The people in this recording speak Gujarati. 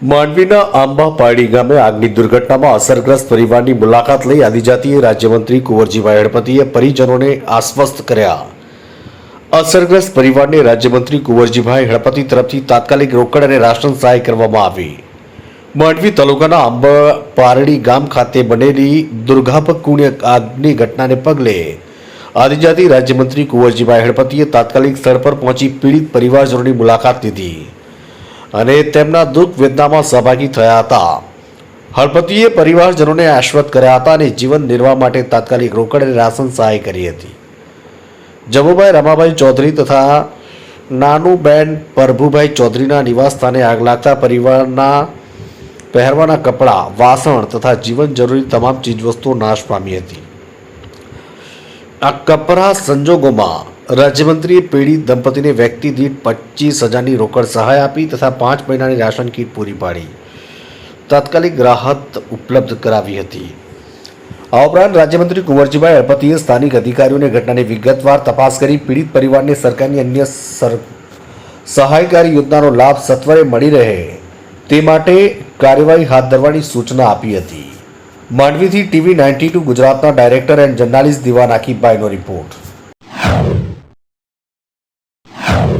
માંડવીના આંબાપાડી ગામે આગની દુર્ઘટનામાં અસરગ્રસ્ત પરિવારની મુલાકાત લઈ આદિજાતીય રાજ્યમંત્રી કુંવરજીભાઈ હળપતિએ પરિજનોને આશ્વસ્ત કર્યા. અસરગ્રસ્ત પરિવારને રાજ્યમંત્રી કુંવરજીભાઈ હળપતિ તરફથી તાત્કાલિક રોકડ અને રાશન સહાય કરવામાં આવી. માંડવી તાલુકાના આંબાપાડી ગામ ખાતે બનેલી દુર્ઘટનાપૂર્ણ આગની ઘટનાને પગલે આદિજાતિ રાજ્યમંત્રી કુંવરજીભાઈ હળપતિએ તાત્કાલિક સ્થળ પર પહોંચી પીડિત પરિવારજનોની મુલાકાત લીધી અને તેમના દુઃખ વેદનામાં સહભાગી થયા હતા. હળપતિએ પરિવારજનોને આશ્વસ્ત કર્યા હતા અને જીવન નિર્વાહ માટે તાત્કાલિક રોકડ અને રાશન સહાય કરી હતી. જમુભાઈ રમાભાઈ ચૌધરી તથા નાનુબેન પ્રભુભાઈ ચૌધરીના નિવાસ સ્થાને આગ લાગતા પરિવારના પહેરવાના કપડાં, વાસણ તથા જીવન જરૂરી તમામ ચીજવસ્તુઓ નાશ પામી હતી. આ કપરા સંજોગોમાં રાજ્યમંત્રીએ પીડિત દંપતીને વ્યક્તિ દીઠ 25,000ની રોકડ સહાય આપી તથા 5 મહિનાની રાશન કીટ પૂરી પાડી તાત્કાલિક રાહત ઉપલબ્ધ કરાવી હતી. આ ઉપરાંત રાજ્યમંત્રી કુંવરજીભાઈ હળપતિએ સ્થાનિક અધિકારીઓને ઘટનાની વિગતવાર તપાસ કરી પીડિત પરિવારને સરકારની અન્ય સહાયકારી યોજનાનો લાભ સત્વરે મળી રહે તે માટે કાર્યવાહી હાથ ધરવાની સૂચના આપી હતી. માંડવીથી TV 92 ગુજરાતના ડાયરેક્ટર એન્ડ જર્નાલિસ્ટ દિવાન આકીબભાઈનો રિપોર્ટ.